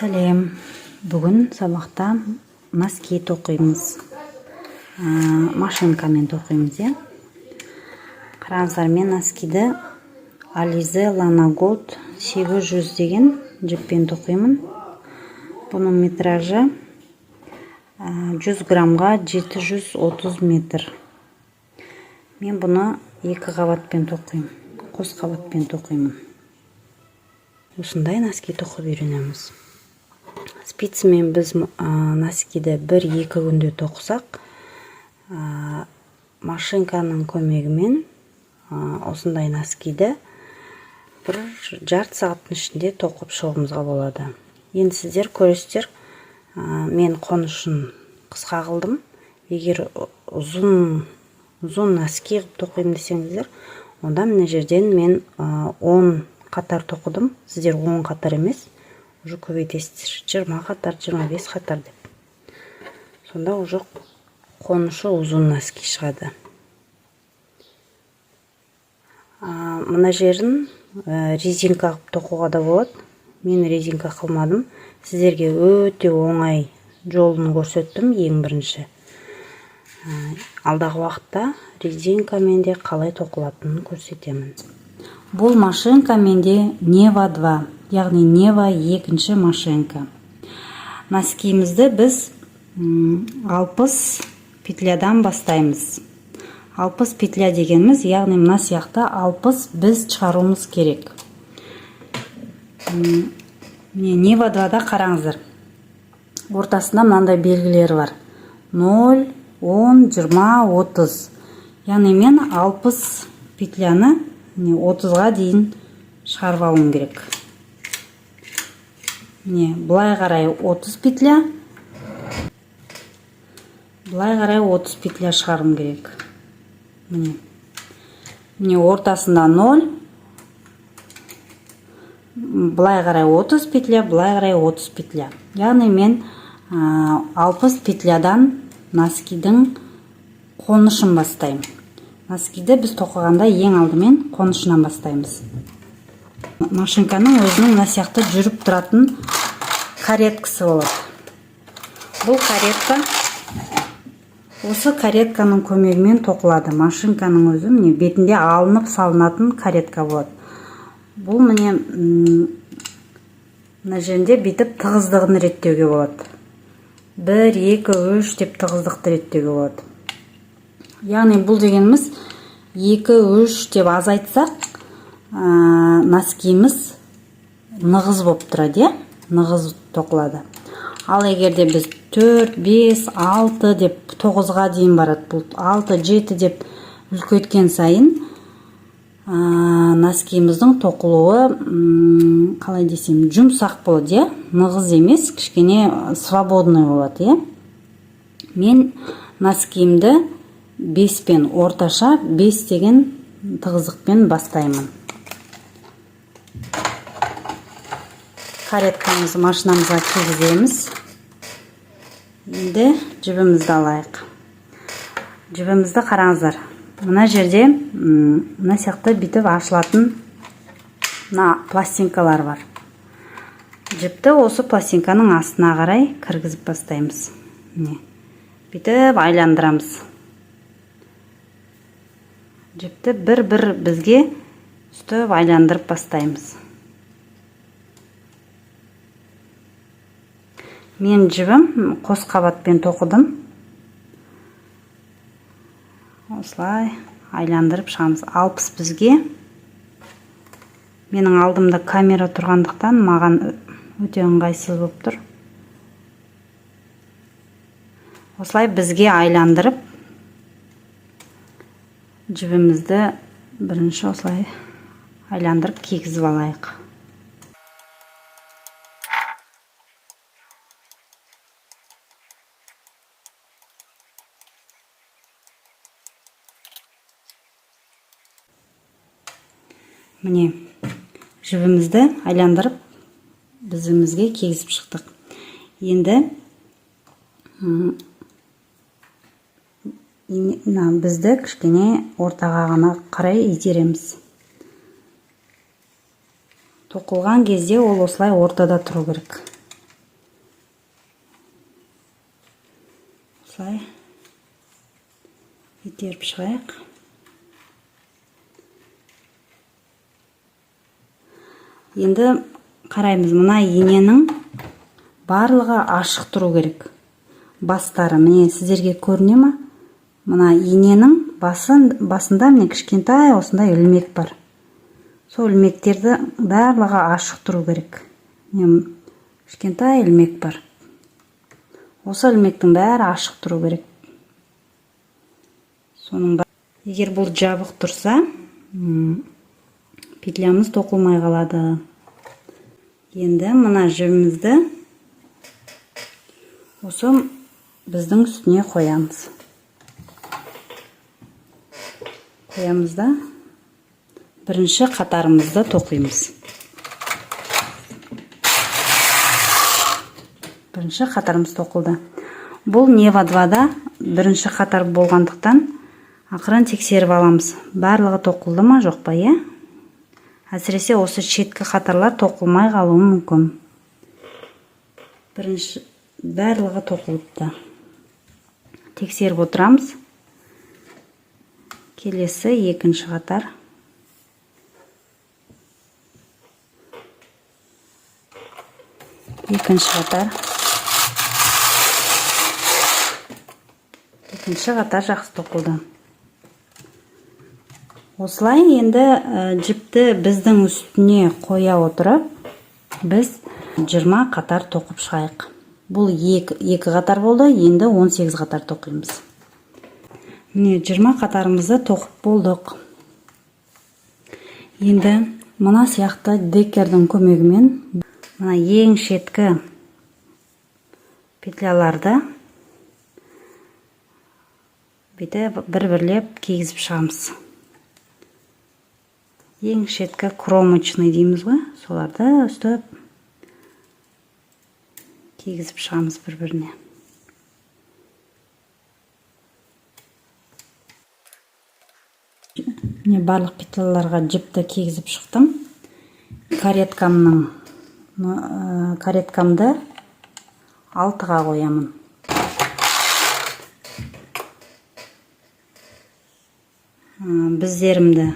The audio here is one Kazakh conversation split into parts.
Сәлем. Бүгін сабақта носки тоқимыз. Машинкамен тоқимыз, е. Қараңыздар, мен носкиді Alize Lana Gold 800 деген жіппен тоқимын. Бұның метражы 100 грамға 730 метр. Мен бұны 2 қабатпен тоқимын. Қос қабатпен тоқимын. Осындай носки тоқып үйренеміз. Спицымен біз носкиді 1-2 күнде тоқсақ, машинканың көмегімен осындай носкиді 1,5 сағаттың ішінде тоқып шығуымызға болады. Енді сіздер көресіздер, мен қонышын қысқа қылдым. Егер ұзын носки қылып тоқимын десеңіздер, онда мына жерден мен 10 қатар тоқыдым. Сіздер 10 қатар емес, уже көбейтесіздер. 20 қатар, 25 қатар деп. Сонда уже қонышы ұзын носки шығады. Мына жерін резинка қылып тоқуға да болады. Мен резинка қылмадым. Сіздерге өте оңай жолын көрсеттім ең бірінші. Алдағы уақытта резинкамен де қалай тоқылатынын көрсетемін. Бұл машинка менде Нева 2, яғни Нева 2-ші машинка. Носкиімізді біз 60 петлядан бастаймыз. 60 петля дегеніміз, яғни мына сияқты 60 біз шығаруымыз керек. Нева 2-да қараңыздар. Ортасында мынандай белгілері бар. 0, 10, 20, 30. Яғни мен 60 петляны 30-ға дейін шығарып алуым керек. Бұлай қарай 30 петля. Бұлай қарай 30 петля шығарым керек. Міне ортасында 0. Бұлай қарай 30 петля, бұлай қарай 30 петля. Яғни мен 60 петлядан носкидің қонышын бастаймын. Носкиді біз тоқығанда ең алдымен қонышынан бастаймыз. Машинканың өзінің мына сияқты жүріп тұратын кареткасы болады. Бұл каретка осы каретканың көмегімен тоқылады. Машинканың өзі міне бетінде алынып салынатын каретка болады. Бұл міне мына жерінде бүйтіп тығыздығын реттеуге болады. 1, 2, 3 деп тығыздықты реттеуге болады. Яғни бұл дегеніміз 2, 3 деп азайтсақ, носкиіміз нығыз болып тұрады, нығыз тоқылады. Ал егерде біз 4, 5, 6 деп 9-ға дейін барады. Бұл 6, 7 деп үлкейткен сайын носкиіміздің тоқылуы, қалай десем, жұмсақ болады, нығыз емес, кішкене свободный болады. Мен носкиімді 5 пен орташа 5 деген тығыздықпен бастаймын. Кареткамызды машинамызға кигіземіз. Енді жібімізді алайық. Жібімізді қараңыздар. Мына жерде мына сияқты бүйтіп ашылатын пластинкалар бар. Жіпті осы пластинканың астына қарай кіргізіп бастаймыз. Бүйтіп айландырамыз. Жіпті бір-бір бізге үстіп айландырып бастаймыз. Мен жібім қос қабатпен тоқыдым. Осылай айландырып шығамыз. 60 бізге. Менің алдымда камера тұрғандықтан маған өте ыңғайсыз болып тұр. Осылай бізге айландырып жібімізді бірінші осылай айландырып кигізіп алайық. Міне жібімізді айландырып бізімізге кигізіп шықтық. Енді бізді кішкене ортаға ғана қарай итереміз. Тоқылған кезде ол осылай ортада тұру керек. осылай итеріп шығайық. Енді қараймыз, мына иненің барлығы ашық тұру керек. Бастары, міне сіздерге көріне ма? Мына иненің басында міне кішкентай осындай ілмек бар. Сол ілмектерді барлығы ашық тұру керек. Кішкентай ілмек бар. Осы ілмектің бәрі ашық тұру керек. Егер бұл жабық тұрса, петлямыз тоқылмай қалады. Енді мына жібімізді осы біздің үстіне қоямыз. Қоямыз да бірінші қатарымызды тоқимыз. Бірінші қатарымыз тоқылды. Бұл Нева 2-да бірінші қатар болғандықтан ақырын тексеріп аламыз. Барлығы тоқылды ма, жоқ па, е? Әсіресе осы шеткі қатарлар тоқылмай қалуы мүмкін. Бірінші барлығы тоқылыпты. Тексеріп отырамыз. Келесі екінші қатар. Екінші қатар. Екінші қатар жақсы тоқылды. Осылай енді жіпті біздің үстіне қоя отырып, біз 20 қатар тоқып шығайық. Бұл 2 қатар болды, енді 18 қатар тоқимыз. Міне 20 қатарымызды тоқып болдық. Енді мына сияқты декердің көмегімен мына ең шеткі петляларды бір-бірлеп кигізіп шығамыз. Ең шеткі кромочный дейміз ғой, соларды үстіп кигізіп шығамыз бір-біріне. Міне барлық петляларға жіпті кигізіп шықтым. Кареткамды 6-ға қоямын. Біздерімді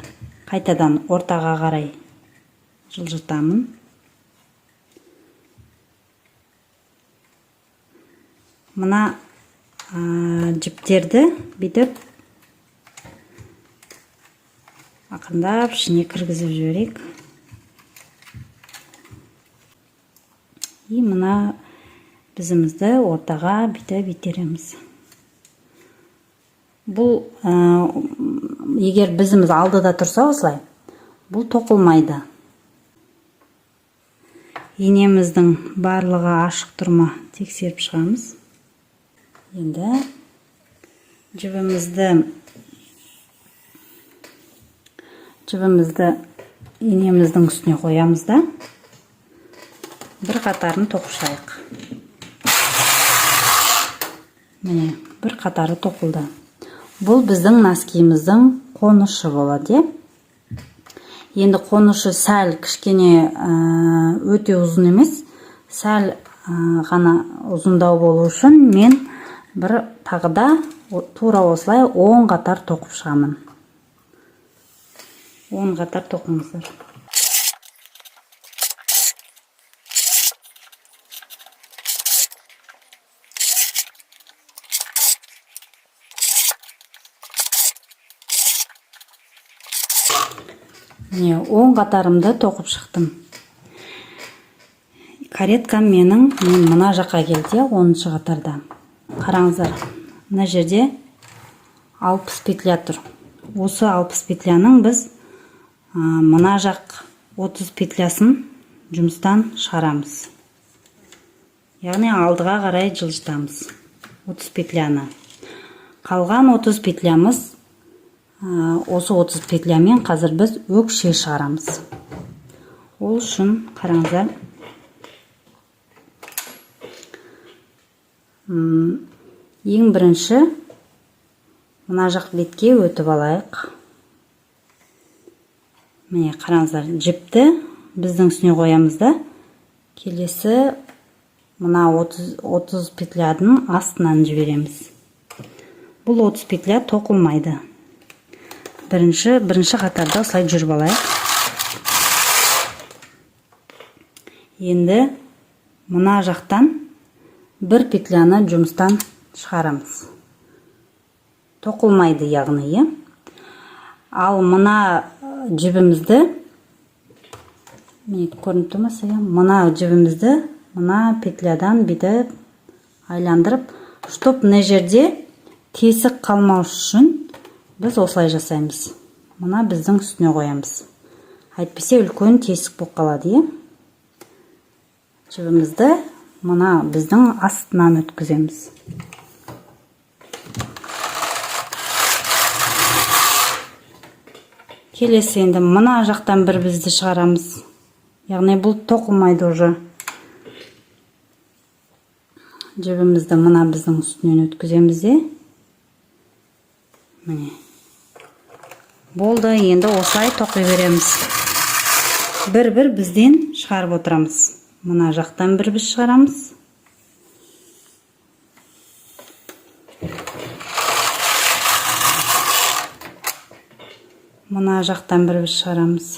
қайтадан ортаға қарай жылжытамын. Мына жіптерді бүйтіп ақырындап ішіне кіргізіп жіберейік. И мына бізімізді ортаға бүйтіп итереміз. Бұл егер бізіміз алдыда тұрса осылай, бұл тоқылмайды. Инеміздің барлығы ашық тұрма тексеріп шығамыз. Енді жібімізді инеміздің үстіне қоямыз да бір қатарын тоқып шығайық. Міне, бір қатары тоқылды. Бұл біздің носкиміздің қонышы болады. Енді қонышы сәл кішкене өте ұзын емес, сәл ғана ұзындау болу үшін мен бір тағыда тура осылай 10 қатар тоқып шығамын. 10 қатар тоқыңыздар. Міне 10 қатарымды тоқып шықтым. Кареткам мен мына жаққа келді, 10-шы қатарда. Қараңыздар, мына жерде 60 петля тұр. Осы 60 петляның біз мына жақ 30 петлясын жұмыстан шығарамыз. Яғни алдыға қарай жылжытамыз 30 петляны. Қалған 30 петлямыз, осы 30 петлямен қазір біз өкше шығарамыз. Ол үшін қараңыздар, ең бірінші мына жақ бетке өтіп алайық. Міне қараңыздар, жіпті біздің үстіне қоямыз да, келесі мына 30 петлядың астынан жібереміз. Бұл 30 петля тоқылмайды. Бірінші қатарда осылай жүріп алайық. Енді мына жақтан бір петляны жұмыстан шығарамыз. Тоқылмайды яғни. Ал мына жібімізді, көрініп тұрмаса, мына жібімізді мына петлядан бүйтіп айландырып, чтоб мына жерде тесік қалмау үшін біз осылай жасаймыз. Мына біздің үстіне қоямыз. Әйтпесе үлкен тесік болып қалады. Жібімізді мына біздің астынан өткіземіз. Келесі енді мына жақтан бір бізді шығарамыз. Яғни бұл тоқылмайды уже. Жібімізді мына біздің үстінен өткіземіз. Міне. Болды, енді осылай тоқи береміз. Бір бізден шығарып отырамыз. Мына жақтан бір біз шығарамыз. Мына жақтан бір біз шығарамыз.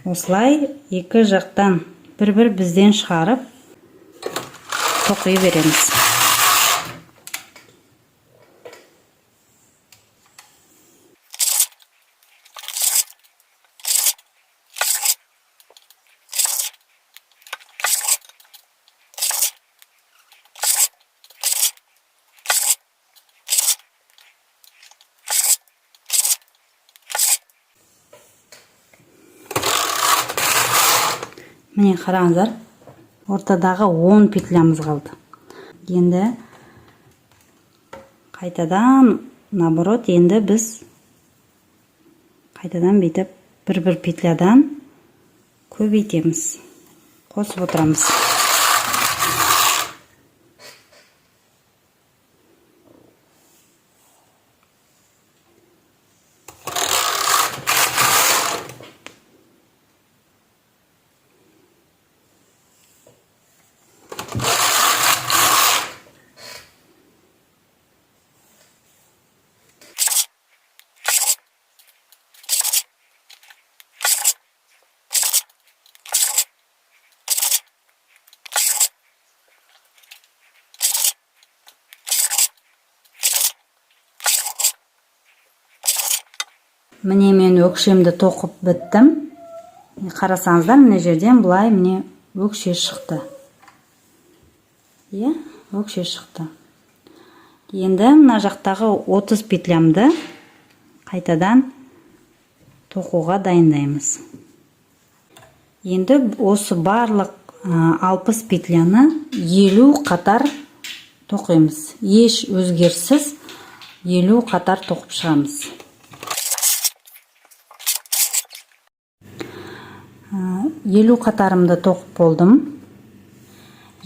Осылай екі жақтан бір бізден шығарып тоқи береміз. Міне қараңыздар, ортадағы 10 петлямыз қалды. Енді қайтадан, наоборот, енді біз қайтадан бүйтіп бір петлядан көбейтеміз. Қосып отырамыз. Міне мен өкшемді тоқып біттім. Қарасаңыздар, міне жерден бұлай міне өкше шықты. Өкше шықты. Енді мына жақтағы 30 петлямды қайтадан тоқуға дайындаймыз. Енді осы барлық 60 петляны 50 қатар тоқимыз. Еш өзгеріссіз 50 қатар тоқып шығамыз. 50 қатарымды тоқып болдым.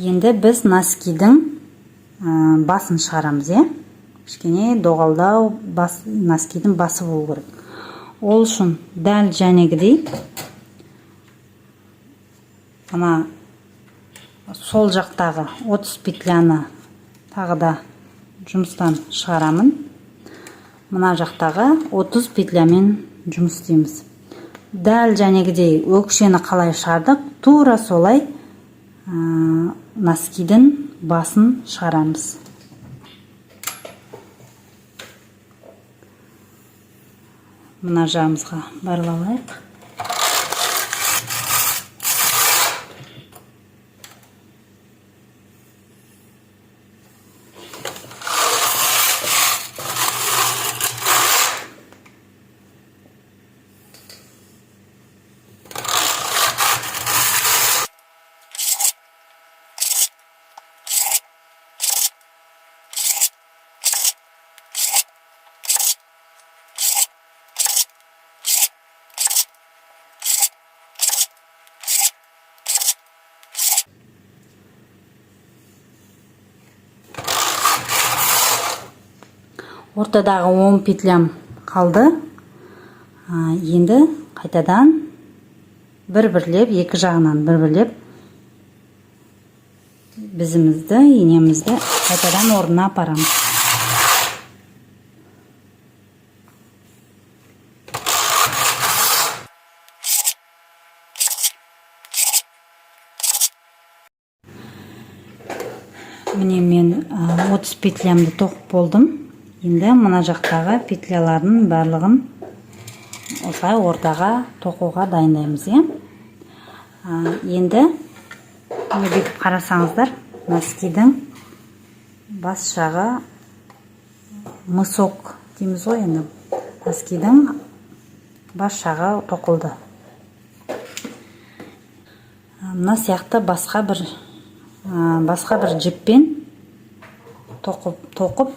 Енді біз носкидің басын шығарамыз. Кішкене доғалдау носкидің басы болу керек. Ол үшін дәл жәнегідей ана сол жақтағы 30 петляны тағы да жұмыстан шығарамын. Мына жақтағы 30 петлямен жұмыс істейміз. Дәл жәнегідей өкшені қалай шығардық, тура солай носкидің басын шығарамыз. Мына жағымызға барлалайық. Ортадағы 10 петлям қалды. Енді қайтадан бір-бірлеп, екі жағынан бір-бірлеп безімізді, инемізді қайтадан орнына апарамыз. Міне мен 30 петлямды тоқып болдым. Енді мына жақтағы петлялардың барлығын осылай ортаға тоқуға дайындаймыз. Енді бүйтіп қарасаңыздар, носкидің бас жағы мысок дейміз ғой, енді носкидің бас жағы тоқылды. Мына сияқты басқа бір жіппен тоқып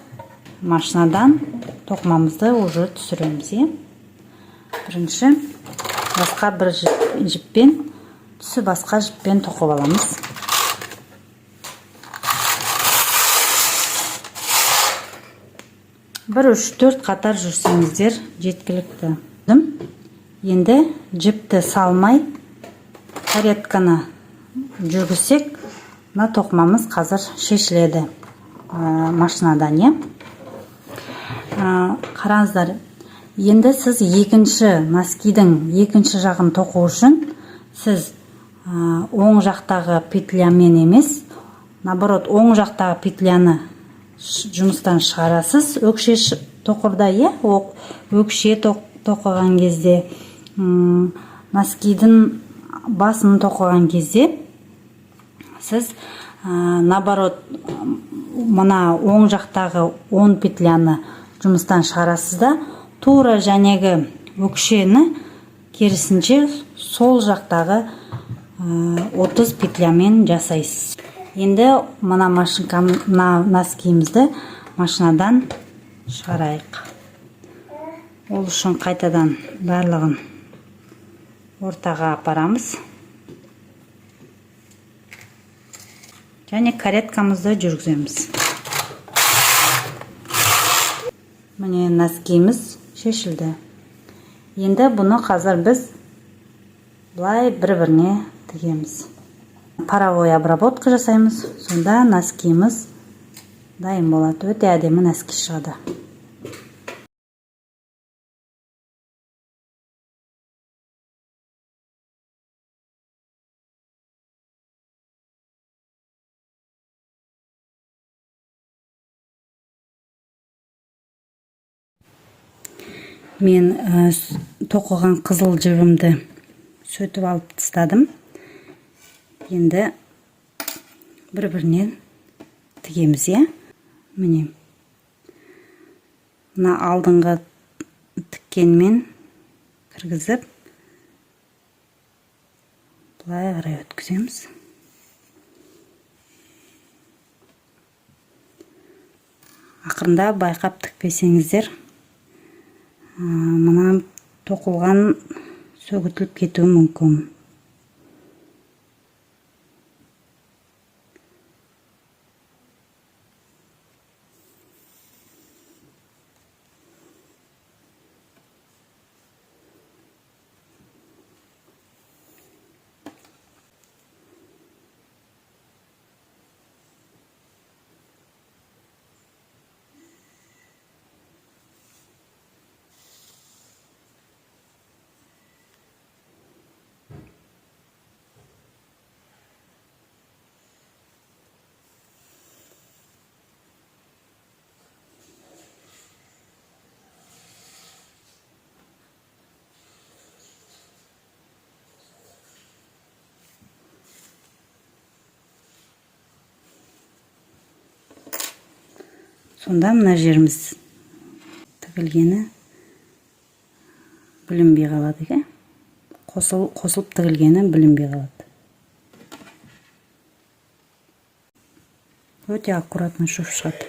машинадан тоқымамызды уже түсіреміз. Бірінші басқа бір жіппен, түсі басқа жіппен тоқып аламыз. Бір 3-4 қатар жүрсеңіздер жеткілікті. Енді жіпті салмай каретканы жүргізсек, мына тоқымамыз қазір шешіледі машинадан. Қараңыздар, енді сіз екінші носкидің екінші жағын тоқу үшін сіз оң жақтағы петлямен емес, наоборот, оң жақтағы петляны жұмыстан шығарасыз. Өкше тоқырда, өкше тоқыған кезде, носкидің басын тоқыған кезде сіз наоборот мына оң жақтағы 10 петляны жұмыстан шығарасыз да, тура жәнегі өкшені керісінше сол жақтағы 30 петлямен жасайсыз. Енді мына носкиімізді машинадан шығарайық. Ол үшін қайтадан барлығын ортаға апарамыз. Және кареткамызды жүргіземіз. Міне носкиіміз шешілді. Енді бұны қазір біз бұлай бір-біріне тігеміз. Паровой обработка жасаймыз. Сонда носкиіміз дайын болады. Өте әдемі носки шығады. Мен тоқыған қызыл жібімді сөйтіп алып тастадым. Енді бір-бірінен тігеміз. Міне мына алдыңғы тіккенмен кіргізіп былай қарай өткіземіз. Ақырында байқап тікпесеңіздер, мына тоқылған сөгітіліп кетуі мүмкін. Сонда мына жеріміз тігілгені білінбей қалады. Қосылып тігілгені білінбей қалады. Өте аккуратно шөп шығады.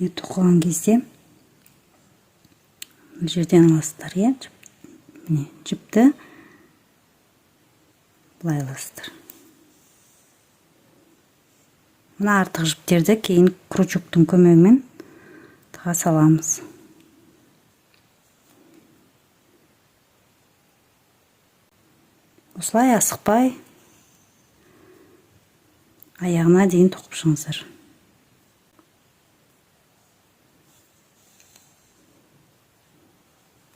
тоқыған кезде бұл жерден аласыздар, иә. Міне, жіпті былай аласыздар. Мына артық жіптерді кейін крючоктың көмегімен тыға саламыз. Осылай асықпай аяғына дейін тоқып шығыңыздар.